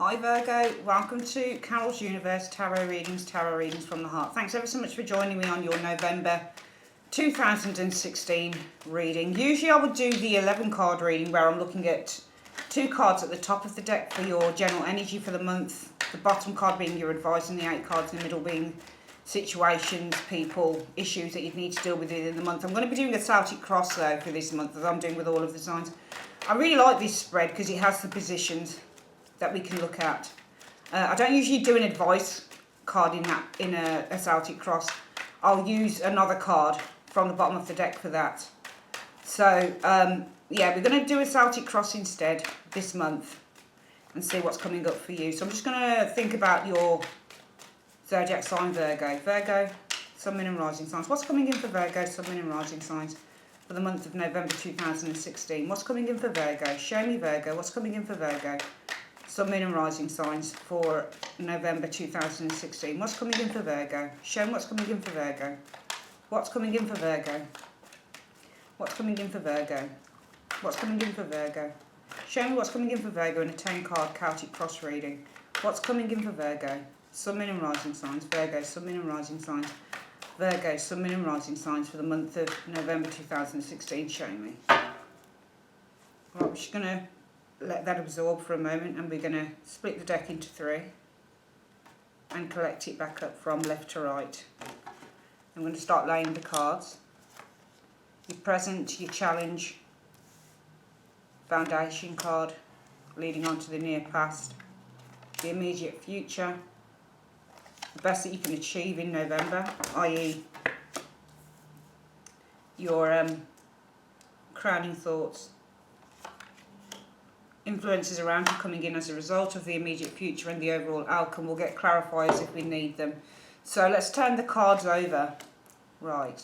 Hi Virgo, welcome to Carol's Universe Tarot Readings from the Heart. Thanks ever so much for joining me on your November 2016 reading. Usually I would do the 11 card reading where I'm looking at 2 cards at the top of the deck for your general energy for the month. The bottom card being your advice and the 8 cards in the middle being situations, people, issues that you need to deal with within the month. I'm going to be doing a Celtic cross though for this month as I'm doing with all of the signs. I really like this spread because it has the positions that we can look at. I don't usually do an advice card in a Celtic cross. I'll use another card from the bottom of the deck for that. So yeah, we're going to do a Celtic cross instead this month and see what's coming up for you. So I'm just going to think about your zodiac sign Virgo. Virgo, Sun, Moon and Rising signs. What's coming in for Virgo, Sun, Moon and Rising signs for the month of November 2016? What's coming in for Virgo? Show me Virgo. What's coming in for Virgo? Sun, Moon and Rising signs for November 2016. What's coming in for Virgo? Show me what's coming in for Virgo. What's coming in for Virgo? What's coming in for Virgo? What's coming in for Virgo? Show me what's coming in for Virgo in a 10 card Celtic cross reading. What's coming in for Virgo? Sun, Moon and Rising signs. Virgo, Sun, Moon and Rising signs. Virgo, Sun, Moon and Rising signs for the month of November 2016. Show me. Right, we're just going to let that absorb for a moment and we're going to split the deck into 3 and collect it back up from left to right. I'm going to start laying the cards. Your present, your challenge, foundation card, leading on to the near past, the immediate future, the best that you can achieve in November, i.e. your crowning thoughts, influences around you coming in as a result of the immediate future, and the overall outcome. We'll get clarifiers if we need them. So let's turn the cards over. Right.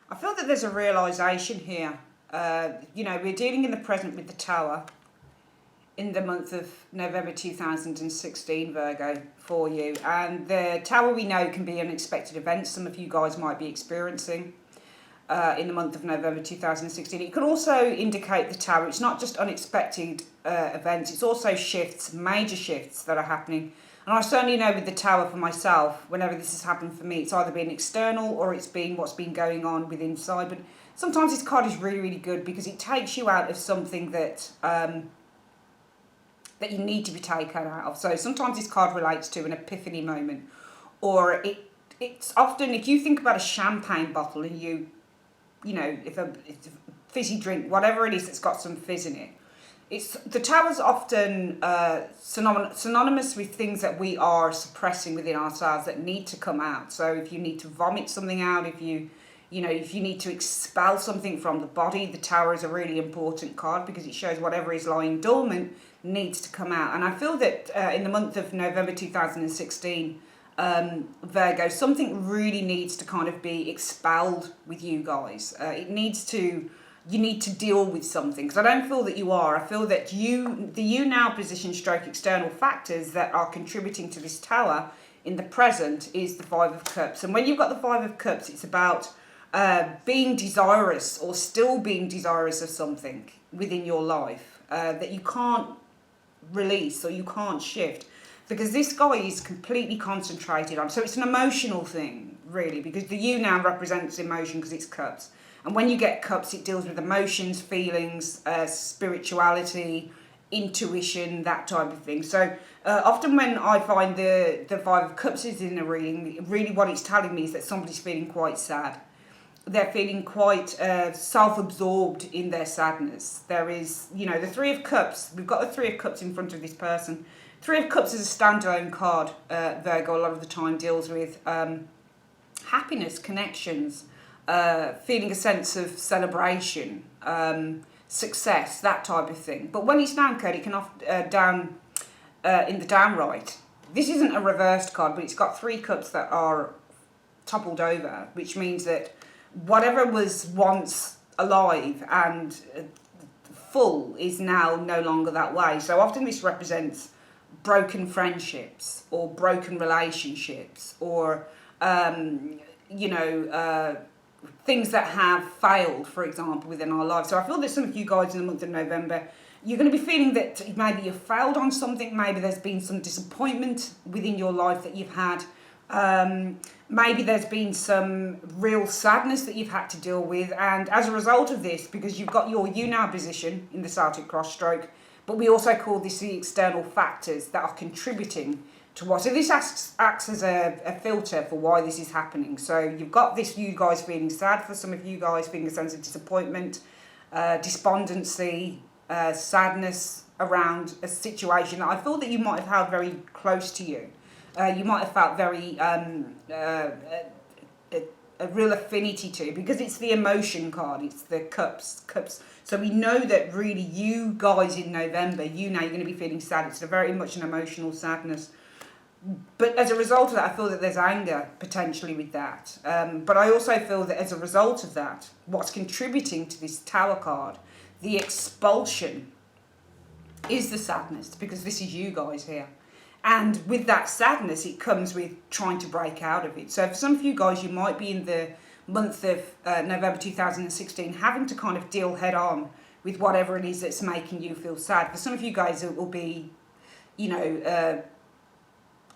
I feel that there's a realisation here. You know, we're dealing in the present with the Tower in the month of November 2016, Virgo, for you. And the Tower, we know, can be unexpected events some of you guys might be experiencing in the month of November 2016. It could also indicate the Tower. It's not just unexpected events, it's also shifts, major shifts that are happening. And I certainly know with the Tower for myself, whenever this has happened for me, it's either been external or it's been what's been going on with inside. But sometimes this card is really, really good because it takes you out of something that that you need to be taken out of. So sometimes this card relates to an epiphany moment, or it's often, if you think about a champagne bottle and you know, if it's a fizzy drink, whatever it is that's got some fizz in it, the Tower's often synonymous with things that we are suppressing within ourselves that need to come out. So if you need to vomit something out, if you need to expel something from the body, the Tower is a really important card because it shows whatever is lying dormant needs to come out. And I feel that in the month of November 2016, Virgo, something really needs to kind of be expelled with you guys. You need to deal with something, because I don't feel that you are. I feel that the you now position stroke external factors that are contributing to this Tower in the present is the 5 of Cups. And when you've got the 5 of Cups, it's about being desirous or still being desirous of something within your life that you can't release or you can't shift, because this guy is completely concentrated on. So it's an emotional thing, really, because the you now represents emotion because it's Cups. And when you get Cups, it deals with emotions, feelings, spirituality, intuition, that type of thing. So often when I find the 5 of Cups is in a reading, really what it's telling me is that somebody's feeling quite sad. They're feeling quite self-absorbed in their sadness. There is, you know, the 3 of Cups. We've got the 3 of Cups in front of this person. 3 of Cups is a standalone card. Virgo a lot of the time deals with happiness, connections, feeling a sense of celebration, success, that type of thing. But when it's downcurled, it can often in the downright. This isn't a reversed card, but it's got 3 cups that are toppled over, which means that whatever was once alive and full is now no longer that way. So often this represents broken friendships or broken relationships or things that have failed, for example, within our lives. So I feel that some of you guys in the month of November, you're going to be feeling that maybe you've failed on something, maybe there's been some disappointment within your life that you've had. Maybe there's been some real sadness that you've had to deal with, and as a result of this, because you've got your you now position in the Celtic cross stroke, but we also call this the external factors that are contributing to what. So this acts as a filter for why this is happening. So you've got this, you guys feeling sad, for some of you guys feeling a sense of disappointment, despondency, sadness around a situation that I feel that you might have held very close to you. You might have felt very a real affinity to, because it's the emotion card, it's the cups. So we know that really you guys in November, you're going to be feeling sad. It's very much an emotional sadness. But as a result of that, I feel that there's anger potentially with that. But I also feel that as a result of that, what's contributing to this Tower card, the expulsion, is the sadness, because this is you guys here. And with that sadness, it comes with trying to break out of it. So for some of you guys, you might be in the month of November 2016 having to kind of deal head on with whatever it is that's making you feel sad. For some of you guys, it will be,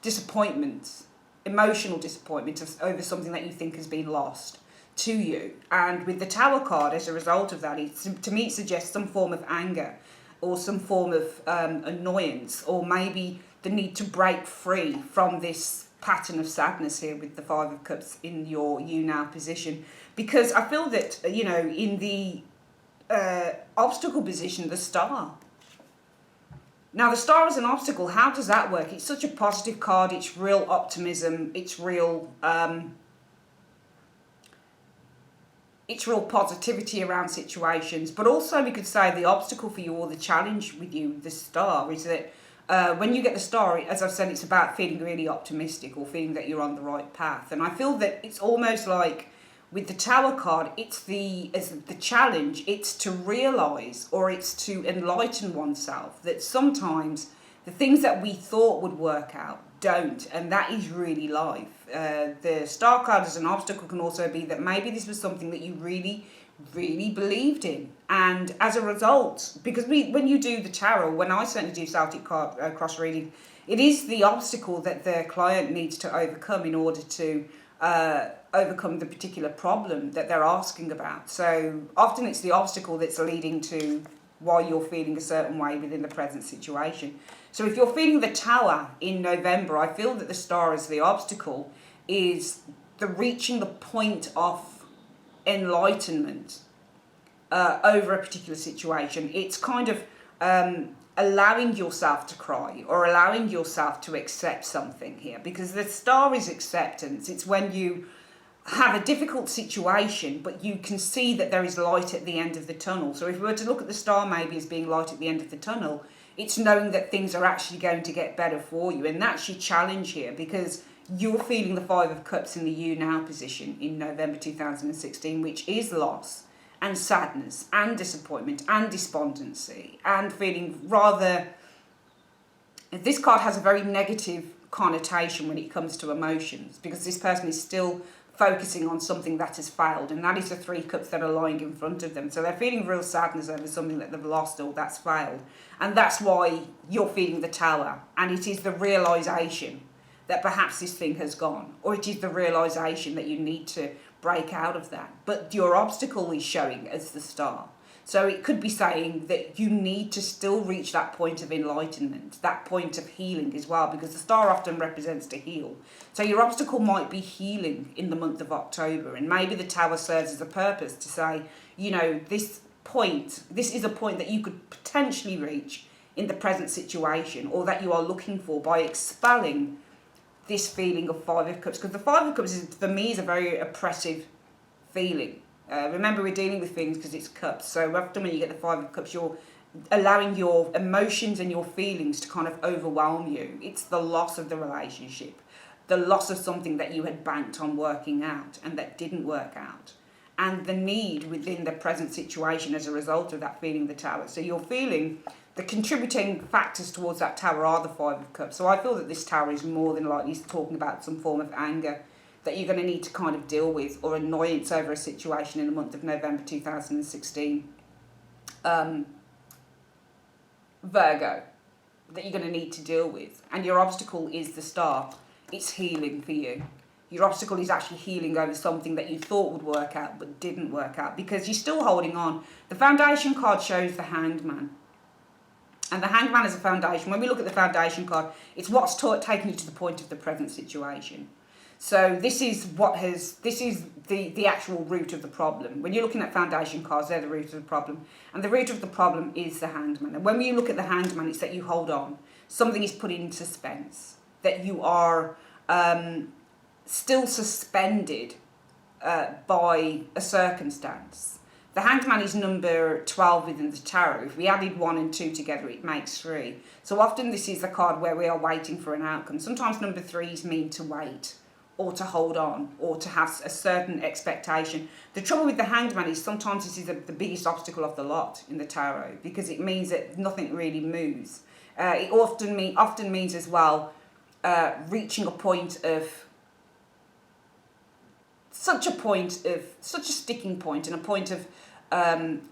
disappointment, emotional disappointment over something that you think has been lost to you. And with the Tower card, as a result of that, to me it suggests some form of anger or some form of annoyance, or maybe the need to break free from this pattern of sadness here with the Five of Cups in your you now position. Because I feel that, in the obstacle position, the Star. Now, the Star is an obstacle. How does that work? It's such a positive card. It's real optimism. It's real positivity around situations. But also, we could say the obstacle for you, or the challenge with you, the Star, is that when you get the Star, as I've said, it's about feeling really optimistic or feeling that you're on the right path. And I feel that it's almost like with the Tower card, it's the challenge, it's to realise, or it's to enlighten oneself that sometimes the things that we thought would work out don't, and that is really life. The Star card as an obstacle can also be that maybe this was something that you really, really believed in, and as a result, because when you do the tarot, when I certainly do Celtic card cross reading, it is the obstacle that the client needs to overcome in order to overcome the particular problem that they're asking about. So often it's the obstacle that's leading to why you're feeling a certain way within the present situation. So if you're feeling the Tower in November, I feel that the Star as the obstacle is the reaching the point of enlightenment over a particular situation. It's kind of allowing yourself to cry, or allowing yourself to accept something here, because the Star is acceptance. It's when you have a difficult situation, but you can see that there is light at the end of the tunnel. So if we were to look at the Star maybe as being light at the end of the tunnel, it's knowing that things are actually going to get better for you. And that's your challenge here, because you're feeling the Five of Cups in the you now position in November 2016, which is loss and sadness and disappointment and despondency, and feeling rather, this card has a very negative connotation when it comes to emotions, because this person is still focusing on something that has failed, and that is the Three Cups that are lying in front of them. So they're feeling real sadness over something that they've lost or that's failed, and that's why you're feeling the Tower. And it is the realisation that perhaps this thing has gone, or it is the realisation that you need to break out of that. But your obstacle is showing as the Star. So it could be saying that you need to still reach that point of enlightenment, that point of healing as well, because the Star often represents to heal. So your obstacle might be healing in the month of October, and maybe the Tower serves as a purpose to say, this is a point that you could potentially reach in the present situation, or that you are looking for by expelling this feeling of Five of Cups. Because the Five of Cups, for me, is a very oppressive feeling. Remember, we're dealing with things because it's cups. So often when you get the Five of Cups, you're allowing your emotions and your feelings to kind of overwhelm you. It's the loss of the relationship, the loss of something that you had banked on working out and that didn't work out. and the need within the present situation as a result of that feeling the Tower. So you're feeling the contributing factors towards that Tower are the Five of Cups. So I feel that this Tower is more than likely talking about some form of anger that you're going to need to kind of deal with, or annoyance over a situation in the month of November 2016. Virgo, that you're going to need to deal with. And your obstacle is the Star. It's healing for you. Your obstacle is actually healing over something that you thought would work out but didn't work out, because you're still holding on. The Foundation card shows the Hanged Man. And the Hanged Man is a foundation. When we look at the Foundation card, it's what's taken you to the point of the present situation. So this is the actual root of the problem. When you're looking at Foundation cards, they're the root of the problem. And the root of the problem is the Hanged Man. And when you look at the Hanged Man, it's that you hold on. Something is put in suspense. That you are still suspended by a circumstance. The Hanged Man is number 12 within the tarot. If we added 1 and 2 together, it makes 3. So often this is the card where we are waiting for an outcome. Sometimes number 3s mean to wait, or to hold on, or to have a certain expectation. The trouble with the Hanged Man is sometimes this is the biggest obstacle of the lot in the tarot, because it means that nothing really moves. It often means as well reaching a point of such a sticking point and a point of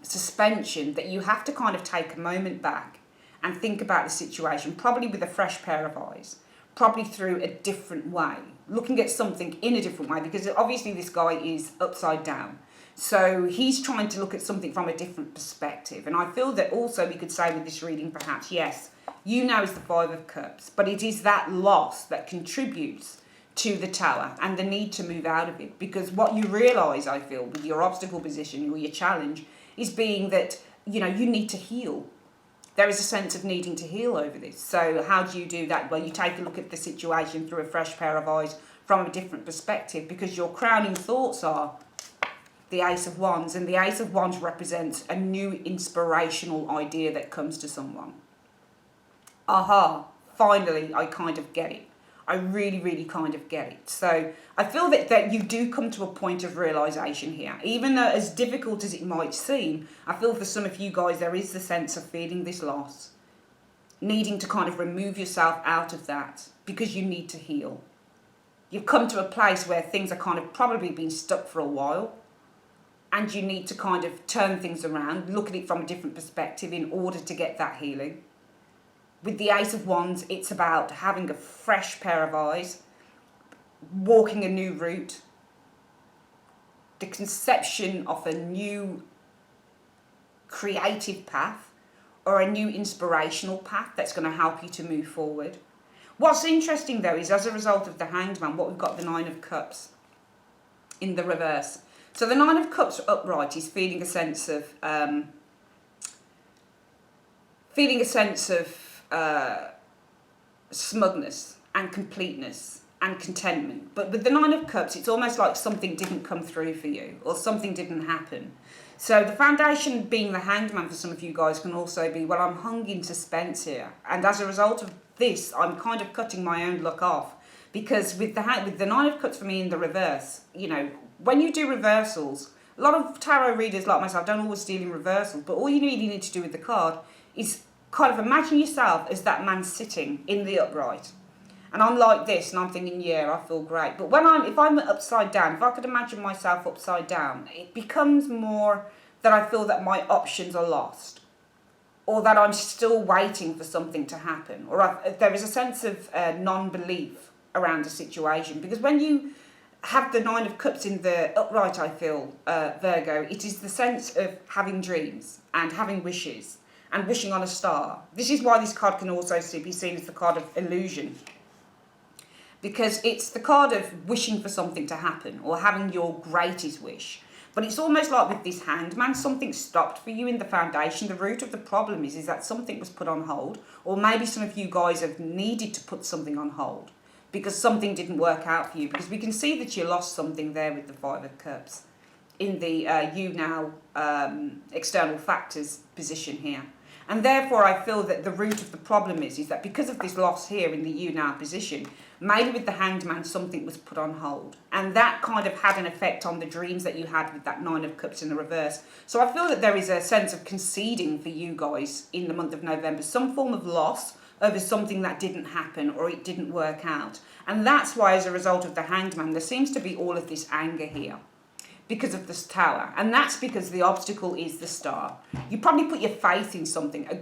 suspension that you have to kind of take a moment back and think about the situation, probably with a fresh pair of eyes, probably through a different way, looking at something in a different way, because obviously this guy is upside down. So he's trying to look at something from a different perspective. And I feel that also we could say with this reading, perhaps, yes, you now is the Five of Cups, but it is that loss that contributes to the Tower and the need to move out of it. Because what you realise, I feel, with your obstacle position or your challenge is being that, you need to heal. There is a sense of needing to heal over this. So how do you do that? Well, you take a look at the situation through a fresh pair of eyes from a different perspective, because your crowning thoughts are the Ace of Wands, and the Ace of Wands represents a new inspirational idea that comes to someone. Aha, finally, I kind of get it. I really, really kind of get it. So I feel that you do come to a point of realisation here. Even though as difficult as it might seem, I feel for some of you guys there is the sense of feeling this loss, needing to kind of remove yourself out of that because you need to heal. You've come to a place where things are kind of probably been stuck for a while, and you need to kind of turn things around, look at it from a different perspective in order to get that healing. With the Ace of Wands, it's about having a fresh pair of eyes, walking a new route, the conception of a new creative path or a new inspirational path that's going to help you to move forward. What's interesting, though, is as a result of the Hanged Man, what we've got the Nine of Cups in the reverse. So the Nine of Cups upright is feeling a sense of smugness and completeness and contentment. But with the Nine of Cups, it's almost like something didn't come through for you, or something didn't happen. So the foundation being the Hanged Man for some of you guys can also be, well, I'm hung in suspense here. And as a result of this, I'm kind of cutting my own luck off. Because with the Nine of Cups for me in the reverse, when you do reversals, a lot of tarot readers like myself don't always deal in reversals, but all you really need to do with the card is kind of imagine yourself as that man sitting in the upright. And I'm like this, and I'm thinking, yeah, I feel great. But if I'm upside down, if I could imagine myself upside down, it becomes more that I feel that my options are lost, or that I'm still waiting for something to happen, or there is a sense of non-belief around a situation. Because when you have the Nine of Cups in the upright, I feel, Virgo, it is the sense of having dreams and having wishes and wishing on a star. This is why this card can also be seen as the card of illusion, because it's the card of wishing for something to happen or having your greatest wish. But it's almost like with this Hanged Man, something stopped for you in the foundation. The root of the problem is that something was put on hold, or maybe some of you guys have needed to put something on hold because something didn't work out for you, because we can see that you lost something there with the Five of Cups in the you now external factors position here. And therefore, I feel that the root of the problem is that because of this loss here in the you now position, maybe with the Hanged Man, something was put on hold. And that kind of had an effect on the dreams that you had with that Nine of Cups in the reverse. So I feel that there is a sense of conceding for you guys in the month of November, some form of loss over something that didn't happen or it didn't work out. And that's why, as a result of the Hanged Man, there seems to be all of this anger here because of this Tower. And that's because the obstacle is the Star. You probably put your faith in something, a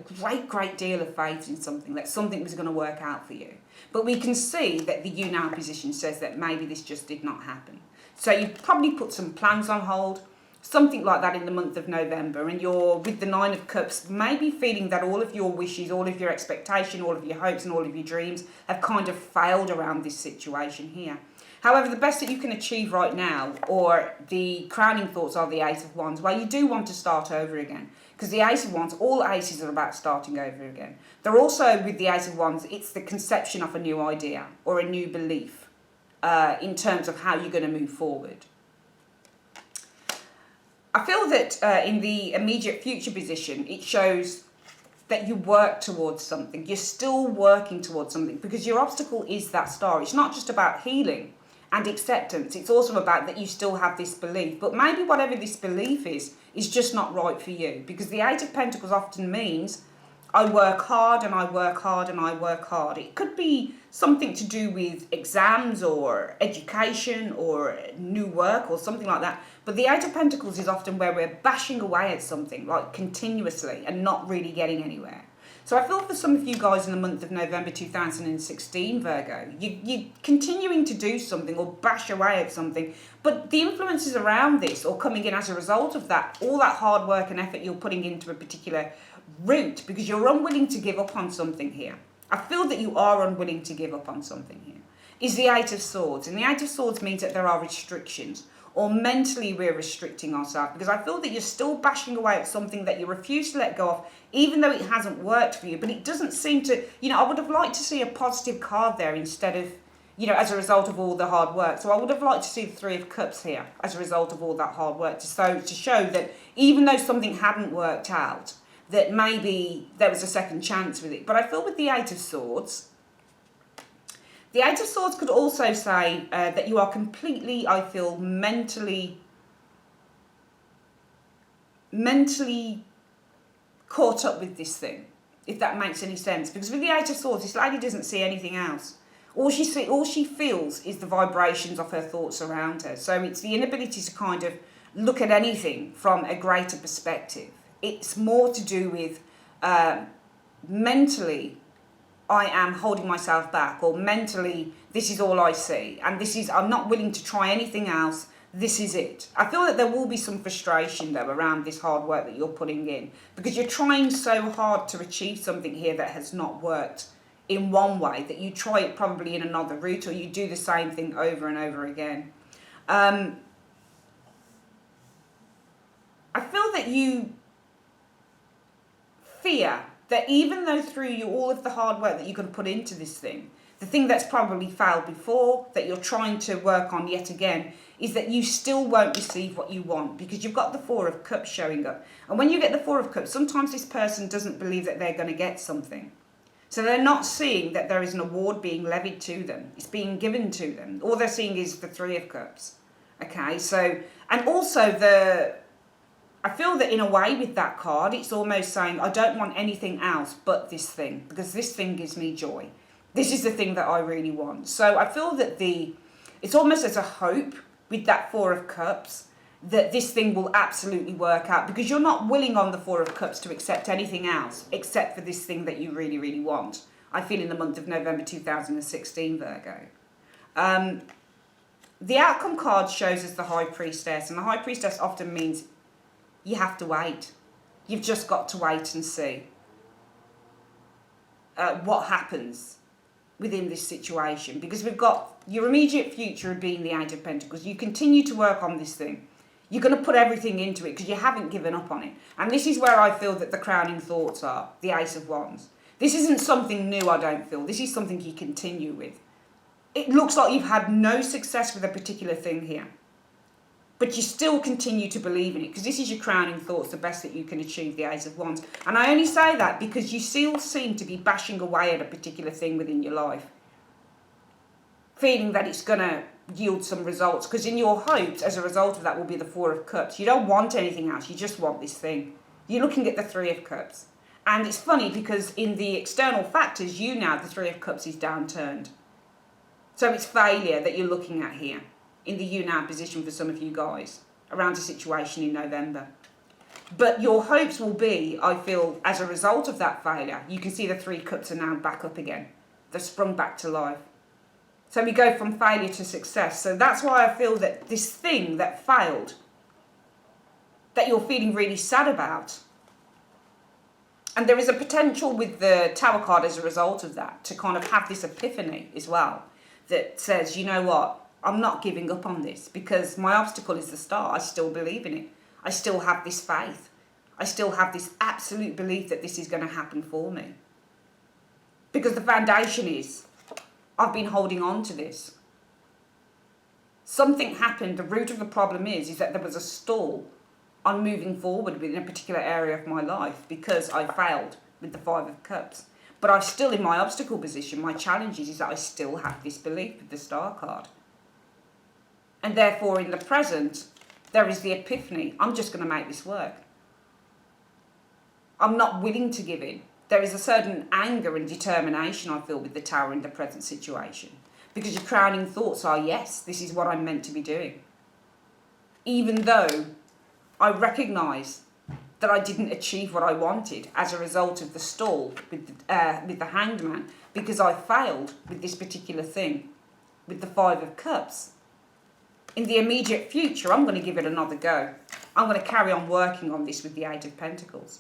great deal of faith in something, that something was going to work out for you. But we can see that the You Now position says that maybe this just did not happen. So you probably put some plans on hold, something like that in the month of November, and you're, with the Nine of Cups, maybe feeling that all of your wishes, all of your expectation, all of your hopes and all of your dreams have kind of failed around this situation here. However, the best that you can achieve right now, or the crowning thoughts, are the Ace of Wands. Well, you do want to start over again, because the Ace of Wands, all aces are about starting over again. They're also, with the Ace of Wands, it's the conception of a new idea or a new belief in terms of how you're going to move forward. I feel that in the immediate future position, it shows that you work towards something. You're still working towards something, because your obstacle is that Star. It's not just about healing and acceptance. It's also about that you still have this belief. But maybe whatever this belief is just not right for you. Because the Eight of Pentacles often means I work hard and I work hard and I work hard. It could be something to do with exams or education or new work or something like that. But the Eight of Pentacles is often where we're bashing away at something, like continuously, and not really getting anywhere. So I feel for some of you guys in the month of November 2016, Virgo, you're continuing to do something or bash away at something, but the influences around this, or coming in as a result of that, all that hard work and effort you're putting into a particular route, because you're unwilling to give up on something here. I feel that you are unwilling to give up on something here, is the Eight of Swords. And the Eight of Swords means that there are restrictions, or mentally we're restricting ourselves, because I feel that you're still bashing away at something that you refuse to let go of, even though it hasn't worked for you. But it doesn't seem to, I would have liked to see a positive card there instead of, as a result of all the hard work. So I would have liked to see the Three of Cups here as a result of all that hard work, to show that even though something hadn't worked out, that maybe there was a second chance with it. But I feel with the Eight of Swords, the Eight of Swords could also say that you are completely, I feel, mentally caught up with this thing, if that makes any sense. Because with the Eight of Swords, this lady doesn't see anything else. All she feels is the vibrations of her thoughts around her. So it's the inability to kind of look at anything from a greater perspective. It's more to do with mentally, I am holding myself back, or mentally, this is all I see, and I'm not willing to try anything else. This is it. I feel that there will be some frustration though around this hard work that you're putting in, because you're trying so hard to achieve something here that has not worked in one way, that you try it probably in another route, or you do the same thing over and over again. I feel that you fear that even though through all of the hard work that you're going to put into this thing, the thing that's probably failed before, that you're trying to work on yet again, is that you still won't receive what you want, because you've got the Four of Cups showing up. And when you get the Four of Cups, sometimes this person doesn't believe that they're going to get something. So they're not seeing that there is an award being levied to them. It's being given to them. All they're seeing is the Three of Cups. Okay, so, and also I feel that in a way with that card, it's almost saying, I don't want anything else but this thing, because this thing gives me joy. This is the thing that I really want. So I feel that it's almost as a hope with that Four of Cups that this thing will absolutely work out, because you're not willing on the Four of Cups to accept anything else except for this thing that you really, really want. I feel in the month of November 2016, Virgo. The outcome card shows us the High Priestess, and the High Priestess often means you have to wait. You've just got to wait and see what happens within this situation, because we've got your immediate future being the Eight of Pentacles. You continue to work on this thing. You're going to put everything into it because you haven't given up on it. And this is where I feel that the crowning thoughts are, the Ace of Wands. This isn't something new, I don't feel. This is something you continue with. It looks like you've had no success with a particular thing here, but you still continue to believe in it, because this is your crowning thoughts, the best that you can achieve, the Ace of Wands. And I only say that because you still seem to be bashing away at a particular thing within your life. feeling that it's going to yield some results, because in your hopes as a result of that will be the Four of Cups. You don't want anything else, you just want this thing. You're looking at the Three of Cups, and it's funny because in the external factors, you now, the Three of Cups is downturned, so it's failure that you're looking at here in the you now position for some of you guys around a situation in November. But your hopes will be, I feel, as a result of that failure, you can see the Three Cups are now back up again. They've sprung back to life. So we go from failure to success. So that's why I feel that this thing that failed, that you're feeling really sad about, and there is a potential with the Tower card as a result of that to kind of have this epiphany as well that says, you know what, I'm not giving up on this because my obstacle is the Star. I still believe in it. I still have this faith. I still have this absolute belief that this is going to happen for me. Because the foundation is, I've been holding on to this. Something happened. The root of the problem is that there was a stall on moving forward within a particular area of my life because I failed with the Five of Cups. But I'm still in my obstacle position. My challenge is that I still have this belief with the Star card. And therefore, in the present, there is the epiphany. I'm just going to make this work. I'm not willing to give in. There is a certain anger and determination I feel with the Tower in the present situation. Because your crowning thoughts are, yes, this is what I'm meant to be doing. Even though I recognise that I didn't achieve what I wanted as a result of the stall with the Hanged Man, because I failed with this particular thing, with the Five of Cups. In the immediate future, I'm going to give it another go. I'm going to carry on working on this with the Eight of Pentacles.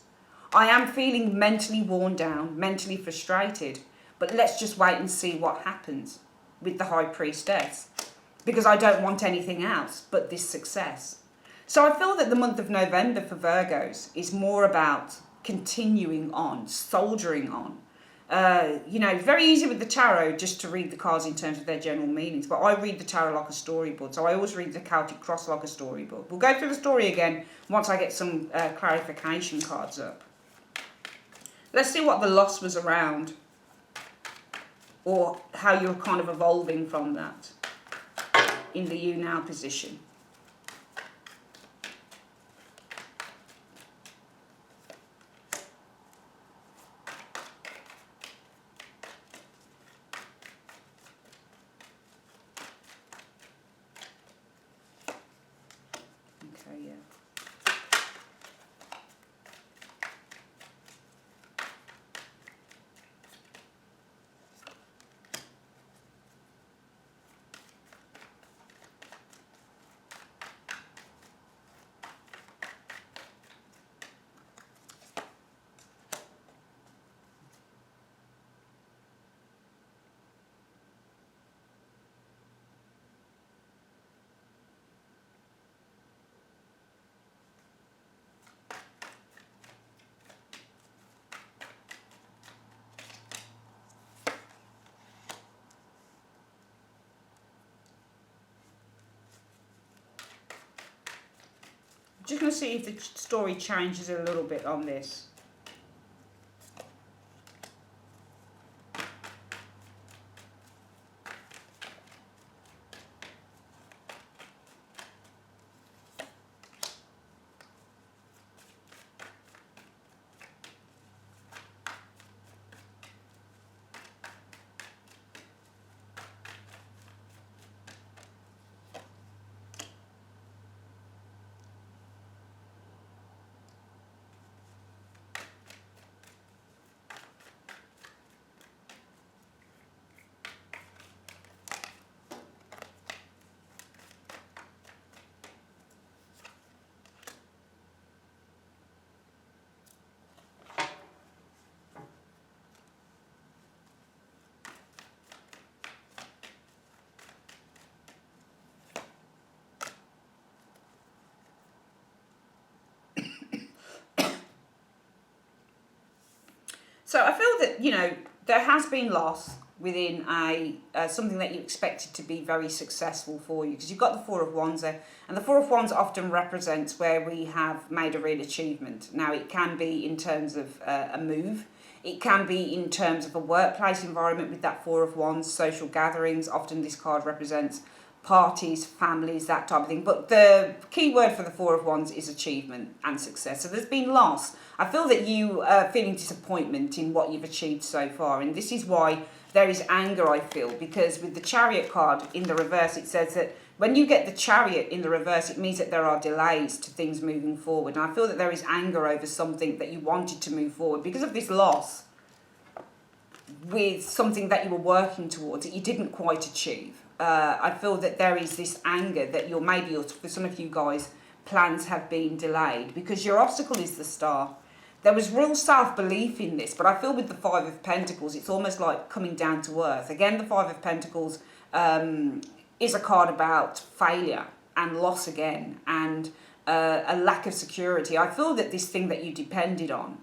I am feeling mentally worn down, mentally frustrated, but let's just wait and see what happens with the High Priestess, because I don't want anything else but this success. So I feel that the month of November for Virgos is more about continuing on, soldiering on. Very easy with the tarot just to read the cards in terms of their general meanings, but I read the tarot like a storybook, so I always read the Celtic Cross like a storybook. We'll go through the story again once I get some clarification cards up. Let's see what the loss was around, or how you're kind of evolving from that in the you now position. Okay, yeah. Just going to see if the story changes a little bit on this. So I feel that, there has been loss within something that you expected to be very successful for you, because you've got the Four of Wands there, and the Four of Wands often represents where we have made a real achievement. Now, it can be in terms of a move. It can be in terms of a workplace environment with that Four of Wands, social gatherings. Often this card represents parties, families, that type of thing. But the key word for the Four of Wands is achievement and success. So there's been loss. I feel that you are feeling disappointment in what you've achieved so far. And this is why there is anger, I feel, because with the Chariot card in the reverse, it says that when you get the Chariot in the reverse, it means that there are delays to things moving forward. And I feel that there is anger over something that you wanted to move forward because of this loss with something that you were working towards that you didn't quite achieve. I feel that there is this anger that for some of you guys, plans have been delayed because your obstacle is the Star. There was real self-belief in this, but I feel with the Five of Pentacles, it's almost like coming down to earth. Again, the Five of Pentacles is a card about failure and loss again, and a lack of security. I feel that this thing that you depended on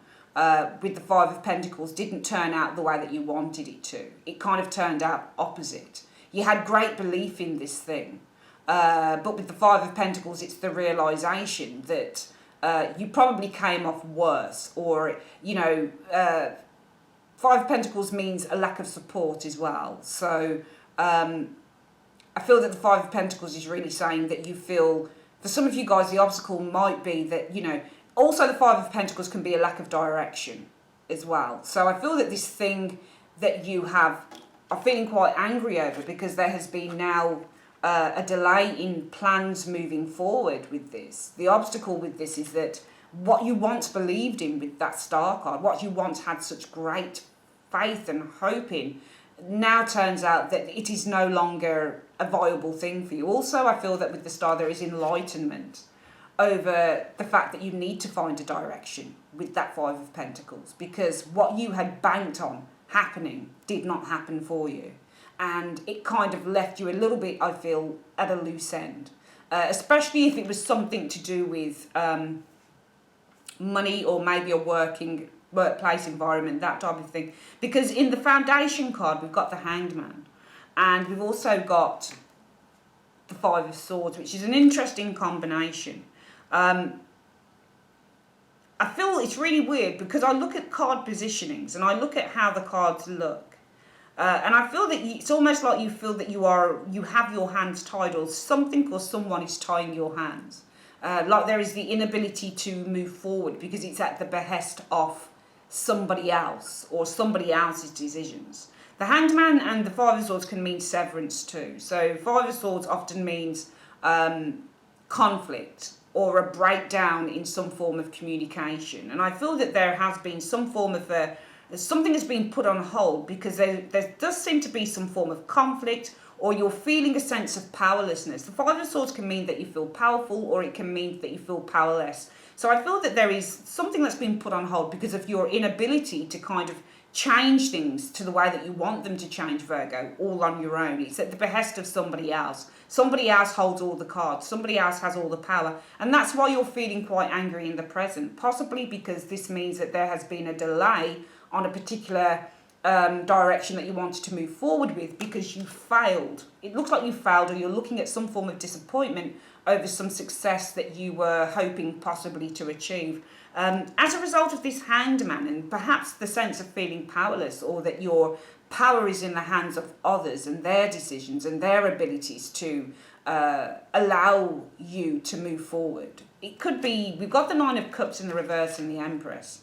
with the Five of Pentacles didn't turn out the way that you wanted it to. It kind of turned out opposite. You had great belief in this thing, but with the Five of Pentacles, it's the realisation that you probably came off worse, or, Five of Pentacles means a lack of support as well. So I feel that the Five of Pentacles is really saying that you feel, for some of you guys, the obstacle might be that, also the Five of Pentacles can be a lack of direction as well. So I feel that this thing that you are feeling quite angry over because there has been now a delay in plans moving forward with this. The obstacle with this is that what you once believed in with that Star card, what you once had such great faith and hope in, now turns out that it is no longer a viable thing for you. Also, I feel that with the Star there is enlightenment over the fact that you need to find a direction with that Five of Pentacles, because what you had banked on happening did not happen for you, and it kind of left you a little bit, I feel, at a loose end, especially if it was something to do with money, or maybe a workplace environment, that type of thing. Because in the Foundation card we've got the Hanged Man, and we've also got the Five of Swords, which is an interesting combination. I feel it's really weird because I look at card positionings and I look at how the cards look, and I feel that it's almost like you feel that you have your hands tied, or something or someone is tying your hands. Like there is the inability to move forward because it's at the behest of somebody else or somebody else's decisions. The Hanged Man and the Five of Swords can mean severance too. So Five of Swords often means conflict or a breakdown in some form of communication. And I feel that there has been some form of something has been put on hold because there does seem to be some form of conflict, or you're feeling a sense of powerlessness. The Five of Swords can mean that you feel powerful, or it can mean that you feel powerless. So I feel that there is something that's been put on hold because of your inability to kind of change things to the way that you want them to change, Virgo, all on your own. It's at the behest of somebody else. Somebody else holds all the cards. Somebody else has all the power. And that's why you're feeling quite angry in the present, possibly because this means that there has been a delay on a particular direction that you wanted to move forward with because you failed. It looks like you failed, or you're looking at some form of disappointment over some success that you were hoping possibly to achieve. As a result of this Hanged Man, and perhaps the sense of feeling powerless, or that your power is in the hands of others and their decisions and their abilities to allow you to move forward. It could be, we've got the Nine of Cups in the reverse and the Empress.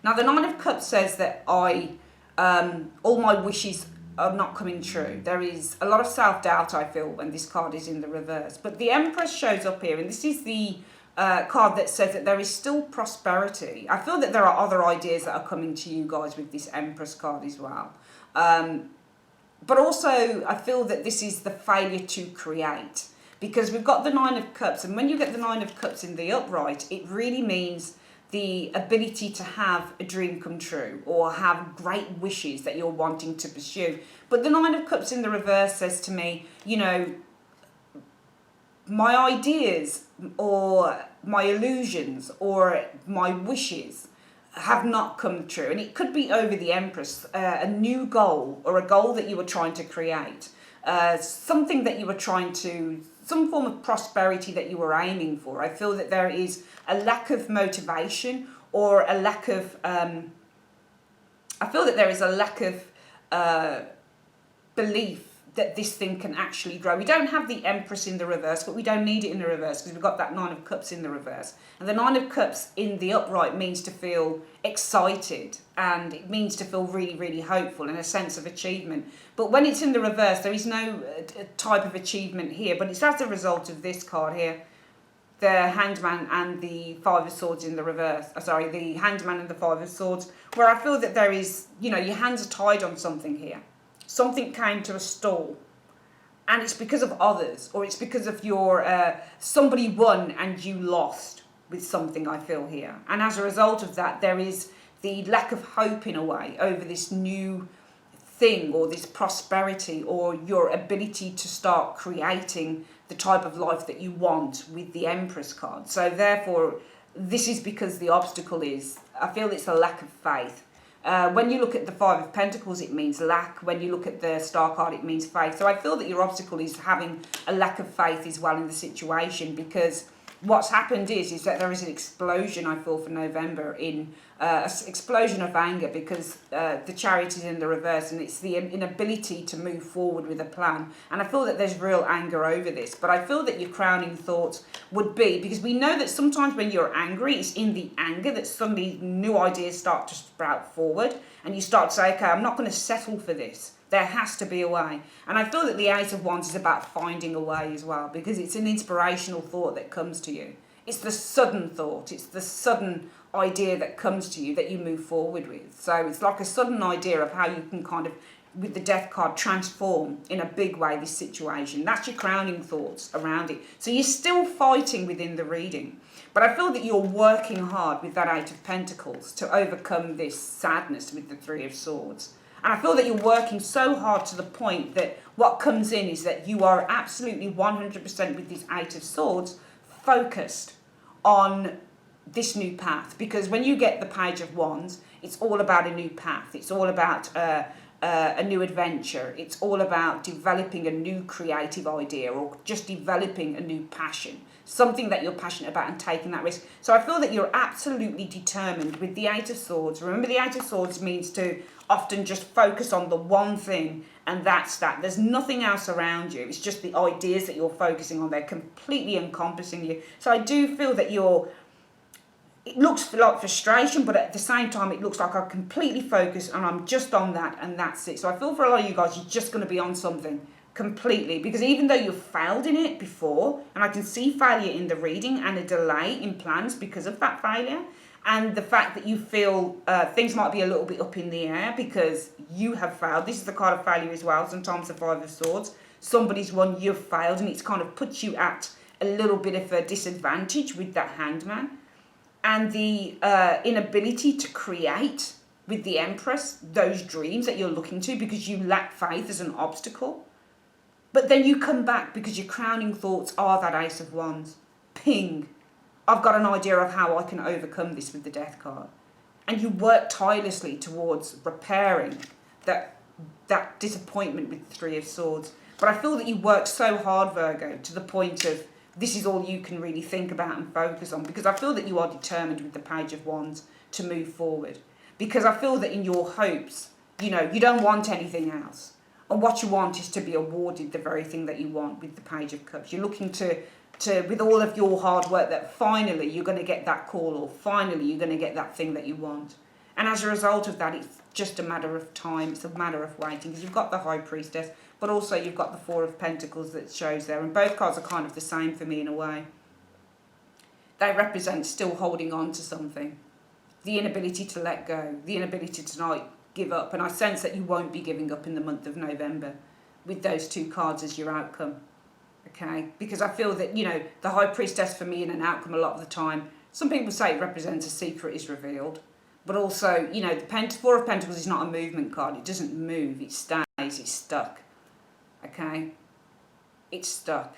Now the Nine of Cups says that all my wishes are not coming true. There is a lot of self-doubt, I feel, when this card is in the reverse. But the Empress shows up here, and this is the card that says that there is still prosperity. I feel that there are other ideas that are coming to you guys with this Empress card as well. But also, I feel that this is the failure to create, because we've got the Nine of Cups, and when you get the Nine of Cups in the upright, it really means the ability to have a dream come true, or have great wishes that you're wanting to pursue. But the Nine of Cups in the reverse says to me, my ideas or my illusions or my wishes have not come true. And it could be over the Empress, a new goal, or a goal that you were trying to create, something that you were trying to, some form of prosperity that you were aiming for. I feel that there is a lack of motivation, or a lack of I feel that there is a lack of belief that this thing can actually grow. We don't have the Empress in the reverse, but we don't need it in the reverse because we've got that Nine of Cups in the reverse. And the Nine of Cups in the upright means to feel excited, and it means to feel really, really hopeful and a sense of achievement. But when it's in the reverse, there is no type of achievement here, but it's as a result of this card here. The Hanged Man and the Five of Swords in the reverse. The Hanged Man and the Five of Swords, where I feel that there is, your hands are tied on something here. Something came to a stall, and it's because of others, or it's because of somebody won and you lost with something, I feel here. And as a result of that, there is the lack of hope in a way over this new thing or this prosperity or your ability to start creating the type of life that you want with the Empress card. So therefore, this is because the obstacle is, I feel it's a lack of faith. When you look at the Five of Pentacles, it means lack. When you look at the Star card, it means faith. So I feel that your obstacle is having a lack of faith as well in the situation, because what's happened is that there is an explosion, I feel, for November, in explosion of anger, because the Chariot is in the reverse, and it's the inability to move forward with a plan. And I feel that there's real anger over this. But I feel that your crowning thoughts would be, because we know that sometimes when you're angry, it's in the anger that suddenly new ideas start to sprout forward, and you start to say, okay, I'm not going to settle for this. There has to be a way. And I feel that the Eight of Wands is about finding a way as well, because it's an inspirational thought that comes to you. It's the sudden thought. It's the sudden idea that comes to you that you move forward with. So it's like a sudden idea of how you can kind of, with the Death card, transform in a big way this situation. That's your crowning thoughts around it. So you're still fighting within the reading. But I feel that you're working hard with that Eight of Pentacles to overcome this sadness with the Three of Swords. And I feel that you're working so hard to the point that what comes in is that you are absolutely 100% with this Eight of Swords focused on this new path. Because when you get the Page of Wands, it's all about a new path. It's all about a new adventure. It's all about developing a new creative idea, or just developing a new passion. Something that you're passionate about and taking that risk. So I feel that you're absolutely determined with the Eight of Swords. Remember, the Eight of Swords means to often just focus on the one thing, and that's that. There's nothing else around you. It's just the ideas that you're focusing on. They're completely encompassing you. So I do feel that it looks like frustration, but at the same time, it looks like I'm completely focused and I'm just on that, and that's it. So I feel for a lot of you guys, you're just going to be on something completely, because even though you've failed in it before, and I can see failure in the reading and a delay in plans because of that failure, and the fact that you feel things might be a little bit up in the air because you have failed. This is the card of failure as well, sometimes the Five of Swords. Somebody's won, you've failed, and it's kind of put you at a little bit of a disadvantage with that Hanged Man. And the inability to create with the Empress those dreams that you're looking to because you lack faith as an obstacle. But then you come back because your crowning thoughts are that Ace of Wands. Ping. I've got an idea of how I can overcome this with the Death card. And you work tirelessly towards repairing that disappointment with the Three of Swords. But I feel that you work so hard, Virgo, to the point of this is all you can really think about and focus on, because I feel that you are determined with the Page of Wands to move forward. Because I feel that in your hopes, you don't want anything else. And what you want is to be awarded the very thing that you want with the Page of Cups. You're looking to with all of your hard work, that finally you're going to get that call, or finally you're going to get that thing that you want. And as a result of that, it's just a matter of time. It's a matter of waiting, because you've got the High Priestess, but also you've got the Four of Pentacles that shows there. And both cards are kind of the same for me in a way. They represent still holding on to something. The inability to let go. The inability to not give up. And I sense that you won't be giving up in the month of November with those two cards as your outcome. Okay? Because I feel that, the High Priestess for me in an outcome a lot of the time, some people say it represents a secret is revealed. But also, the Four of Pentacles is not a movement card. It doesn't move. It stays. It's stuck. Okay? It's stuck.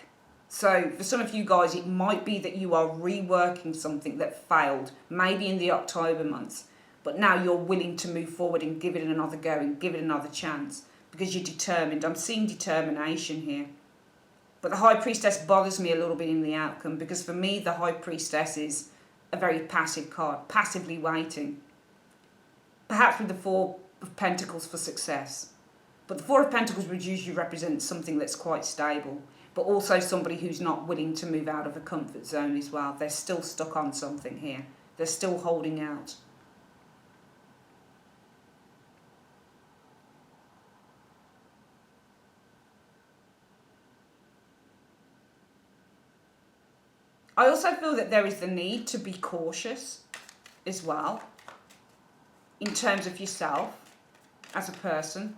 So for some of you guys, it might be that you are reworking something that failed, maybe in the October months. But now you're willing to move forward and give it another go and give it another chance. Because you're determined. I'm seeing determination here. But the High Priestess bothers me a little bit in the outcome, because for me, the High Priestess is a very passive card, passively waiting. Perhaps with the Four of Pentacles for success. But the Four of Pentacles would usually represent something that's quite stable, but also somebody who's not willing to move out of a comfort zone as well. They're still stuck on something here. They're still holding out. I also feel that there is the need to be cautious as well in terms of yourself as a person.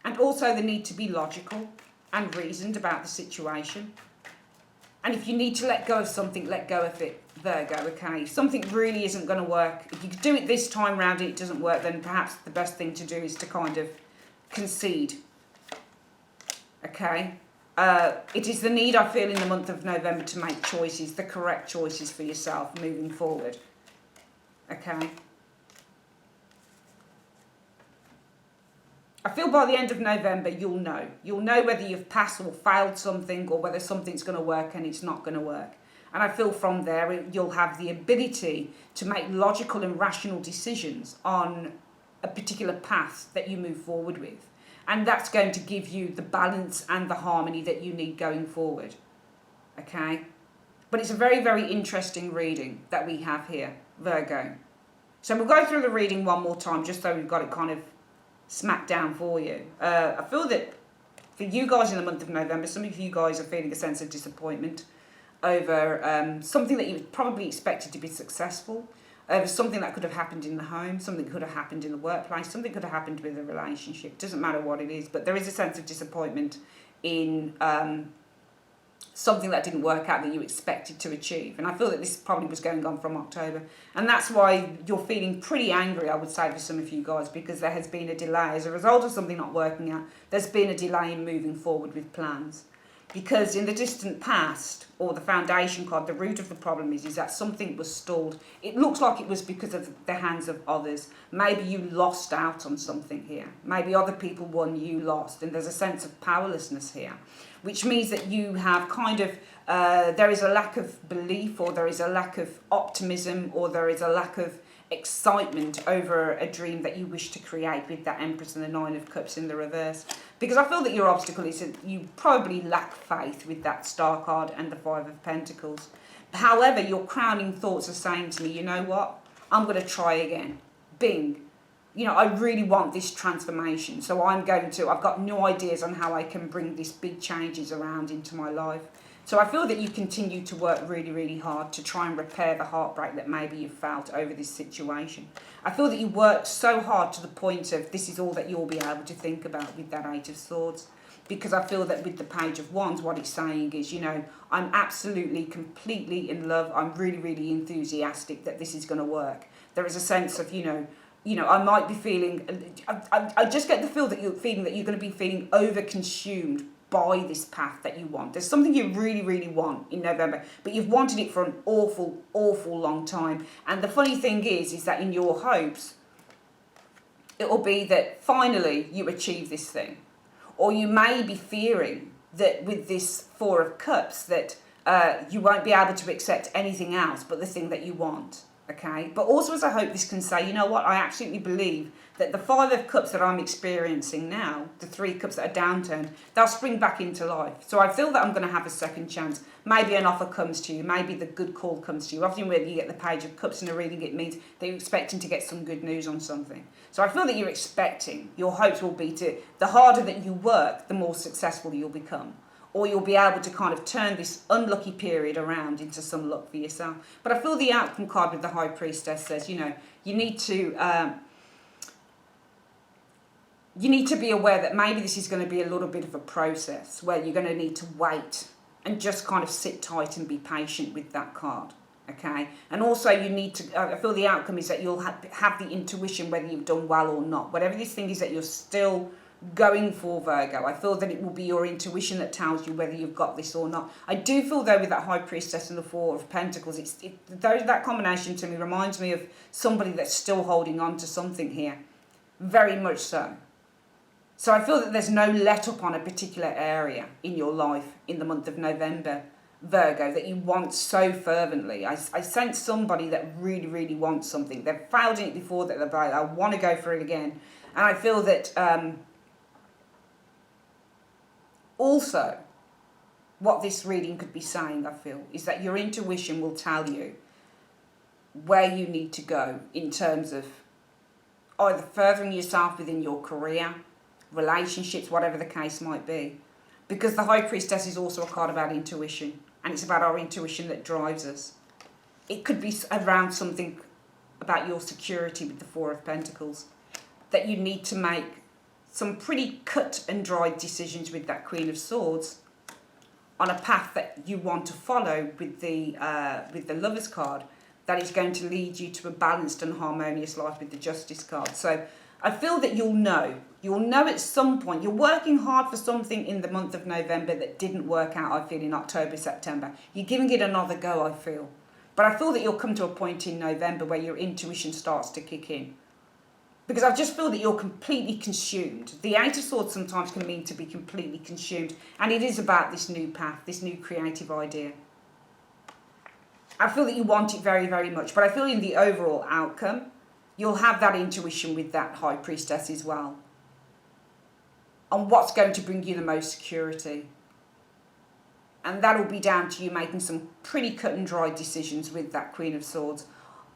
And also the need to be logical and reasoned about the situation. And if you need to let go of something, let go of it, Virgo, okay? If something really isn't going to work, if you do it this time round and it doesn't work, then perhaps the best thing to do is to kind of concede, okay? It is the need I feel in the month of November to make choices, the correct choices for yourself moving forward, okay? I feel by the end of November you'll know. You'll know whether you've passed or failed something, or whether something's going to work and it's not going to work. And I feel from there you'll have the ability to make logical and rational decisions on a particular path that you move forward with. And that's going to give you the balance and the harmony that you need going forward. Okay? But it's a very, very interesting reading that we have here, Virgo. So we'll go through the reading one more time just so we've got it kind of smack down for you. I feel that for you guys in the month of November, some of you guys are feeling a sense of disappointment over something that you probably expected to be successful, over something that could have happened in the home, something could have happened in the workplace, something could have happened with a relationship. Doesn't matter what it is, but there is a sense of disappointment in something that didn't work out that you expected to achieve. And I feel that this probably was going on from October. And that's why you're feeling pretty angry, I would say, for some of you guys, because there has been a delay. As a result of something not working out, there's been a delay in moving forward with plans. Because in the distant past, or the foundation card, the root of the problem is that something was stalled. It looks like it was because of the hands of others. Maybe you lost out on something here. Maybe other people won, you lost. And there's a sense of powerlessness here, which means that you have kind of, there is a lack of belief, or there is a lack of optimism, or there is a lack of excitement over a dream that you wish to create with that Empress and the Nine of Cups in the reverse. Because I feel that your obstacle is that you probably lack faith with that Star card and the Five of Pentacles. However, your crowning thoughts are saying to me, you know what? I'm going to try again. Bing. You know, I really want this transformation. So I've got new ideas on how I can bring these big changes around into my life. So I feel that you continue to work really, really hard to try and repair the heartbreak that maybe you've felt over this situation. I feel that you worked so hard to the point of this is all that you'll be able to think about with that Eight of Swords. Because I feel that with the Page of Wands, what it's saying is, you know, I'm absolutely, completely in love. I'm really, really enthusiastic that this is going to work. There is a sense of, you know, I might be feeling, I just get the feel that you're feeling that you're going to be feeling over-consumed by this path that you want. There's something you really, really want in November, but you've wanted it for an awful, awful long time. And the funny thing is that in your hopes, it will be that finally you achieve this thing. Or you may be fearing that with this Four of Cups that you won't be able to accept anything else but the thing that you want. Okay, but also as I hope this can say, you know what, I absolutely believe that the Five of Cups that I'm experiencing now, the Three Cups that are downturned, they'll spring back into life. So I feel that I'm going to have a second chance. Maybe an offer comes to you, maybe the good call comes to you. Often when you get the Page of Cups in a reading, it means that you're expecting to get some good news on something. So I feel that you're expecting, your hopes will be to, the harder that you work, the more successful you'll become. Or you'll be able to kind of turn this unlucky period around into some luck for yourself. But I feel the outcome card with the High Priestess says, you know, you need to be aware that maybe this is going to be a little bit of a process where you're going to need to wait and just kind of sit tight and be patient with that card. Okay, and also you need to, I feel the outcome is that you'll have the intuition whether you've done well or not. Whatever this thing is that you're still going for, Virgo, I feel that it will be your intuition that tells you whether you've got this or not. I do feel though with that High Priestess and the Four of Pentacles, that combination to me reminds me of somebody that's still holding on to something here, very much so. So I feel that there's no let up on a particular area in your life in the month of November. Virgo, that you want so fervently. I sense somebody that really, really wants something. They've failed in it before, that they're like, I want to go for it again. And I feel that also what this reading could be saying, I feel, is that your intuition will tell you where you need to go in terms of either furthering yourself within your career, relationships, whatever the case might be. Because the High Priestess is also a card about intuition, and it's about our intuition that drives us. It could be around something about your security with the Four of Pentacles, that you need to make some pretty cut and dried decisions with that Queen of Swords on a path that you want to follow with the Lovers card, that is going to lead you to a balanced and harmonious life with the Justice card. So I feel that you'll know at some point. You're working hard for something in the month of November that didn't work out, I feel, in October, September. You're giving it another go, I feel. But I feel that you'll come to a point in November where your intuition starts to kick in. Because I just feel that you're completely consumed. The Eight of Swords sometimes can mean to be completely consumed. And it is about this new path, this new creative idea. I feel that you want it very, very much. But I feel in the overall outcome, you'll have that intuition with that High Priestess as well, on what's going to bring you the most security. And that'll be down to you making some pretty cut and dry decisions with that Queen of Swords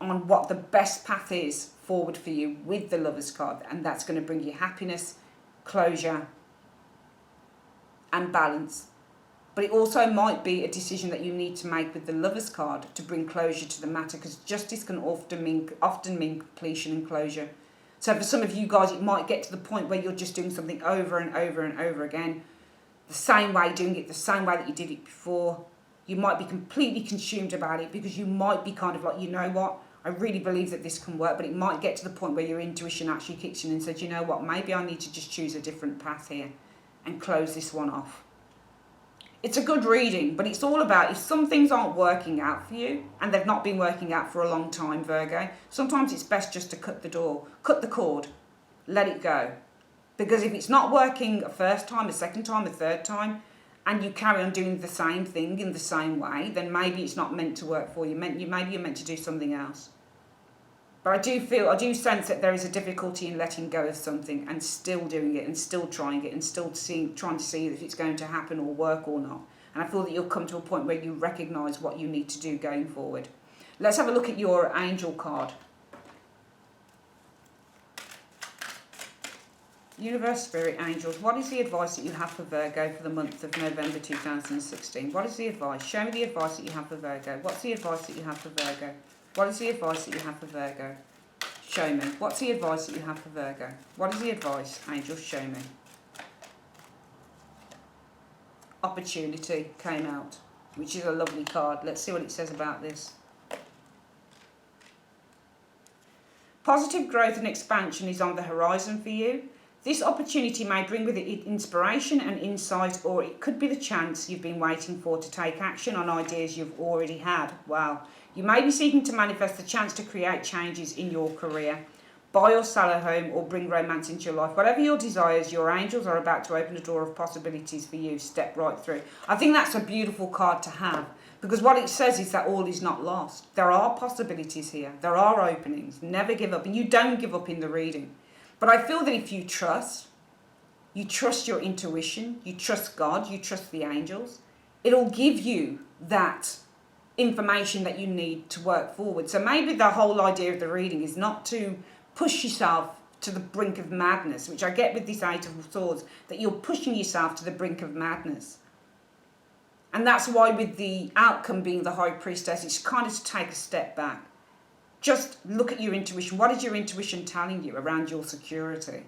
on what the best path is forward for you with the Lovers card. And that's going to bring you happiness, closure, and balance. But it also might be a decision that you need to make with the Lovers card to bring closure to the matter, because Justice can often mean completion and closure. So for some of you guys, it might get to the point where you're just doing something over and over and over again, the same way, doing it the same way that you did it before. You might be completely consumed about it, because you might be kind of like, you know what, I really believe that this can work, but it might get to the point where your intuition actually kicks in and says, you know what, maybe I need to just choose a different path here and close this one off. It's a good reading, but it's all about, if some things aren't working out for you, and they've not been working out for a long time, Virgo, sometimes it's best just to cut the cord, let it go. Because if it's not working a first time, a second time, a third time, and you carry on doing the same thing in the same way, then maybe it's not meant to work for you. Maybe you're meant to do something else. But I do sense that there is a difficulty in letting go of something and still doing it and still trying it and still trying to see if it's going to happen or work or not. And I feel that you'll come to a point where you recognise what you need to do going forward. Let's have a look at your angel card. Universe, Spirit, Angels, what is the advice that you have for Virgo for the month of November 2016? What is the advice? Show me the advice that you have for Virgo. What's the advice that you have for Virgo? What is the advice that you have for Virgo? Show me. What's the advice that you have for Virgo? What is the advice? Angels, show me. Opportunity came out, which is a lovely card. Let's see what it says about this. Positive growth and expansion is on the horizon for you. This opportunity may bring with it inspiration and insight, or it could be the chance you've been waiting for to take action on ideas you've already had. Wow. You may be seeking to manifest the chance to create changes in your career, buy or sell a home, or bring romance into your life. Whatever your desires, your angels are about to open a door of possibilities for you. Step right through. I think that's a beautiful card to have, because what it says is that all is not lost. There are possibilities here. There are openings. Never give up. And you don't give up in the reading. But I feel that if you trust your intuition, you trust God, you trust the angels, it'll give you that information that you need to work forward. So maybe the whole idea of the reading is not to push yourself to the brink of madness, which I get with this Eight of Swords, that you're pushing yourself to the brink of madness. And that's why with the outcome being the High Priestess, it's kind of to take a step back. Just look at your intuition. What is your intuition telling you around your security?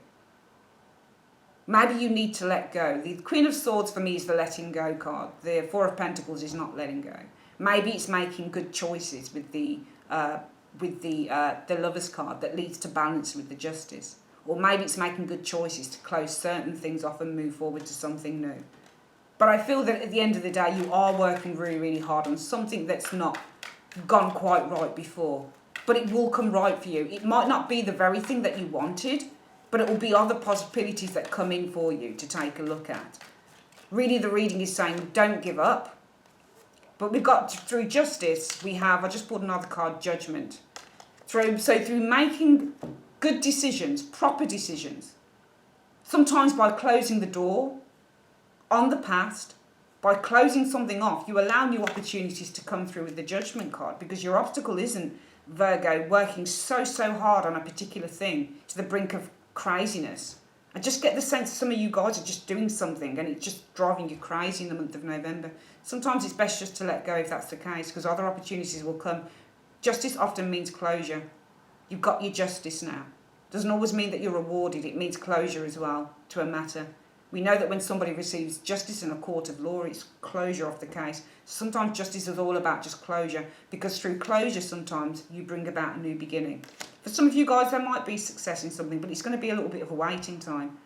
Maybe you need to let go. The Queen of Swords for me is the letting go card. The Four of Pentacles is not letting go. Maybe it's making good choices with the Lovers card that leads to balance with the Justice. Or maybe it's making good choices to close certain things off and move forward to something new. But I feel that at the end of the day, you are working really, really hard on something that's not gone quite right before. But it will come right for you. It might not be the very thing that you wanted, but it will be other possibilities that come in for you to take a look at. Really, the reading is saying, don't give up. But we've got through justice, we have, I just pulled another card, judgment. So through making good decisions, proper decisions, sometimes by closing the door on the past, by closing something off, you allow new opportunities to come through with the judgment card, because your obstacle isn't, Virgo, working so hard on a particular thing to the brink of craziness. I just get the sense some of you guys are just doing something and it's just driving you crazy in the month of November. Sometimes it's best just to let go if that's the case, because other opportunities will come. Justice often means closure. You've got your justice now. Doesn't always mean that you're rewarded. It means closure as well to a matter. We know that when somebody receives justice in a court of law, it's closure of the case. Sometimes justice is all about just closure, because through closure sometimes you bring about a new beginning. For some of you guys, there might be success in something, but it's going to be a little bit of a waiting time.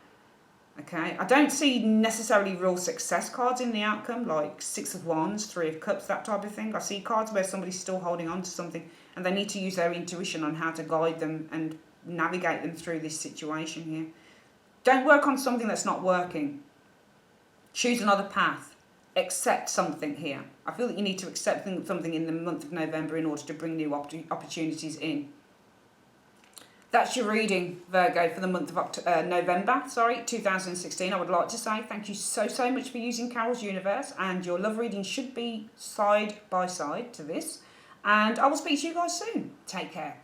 Okay, I don't see necessarily real success cards in the outcome, like Six of Wands, Three of Cups, that type of thing. I see cards where somebody's still holding on to something and they need to use their intuition on how to guide them and navigate them through this situation here. Don't work on something that's not working. Choose another path. Accept something here. I feel that you need to accept something in the month of November in order to bring new opportunities in. That's your reading, Virgo, for the month of November, 2016. I would like to say thank you so much for using Carol's Universe, and your love reading should be side by side to this. And I will speak to you guys soon. Take care.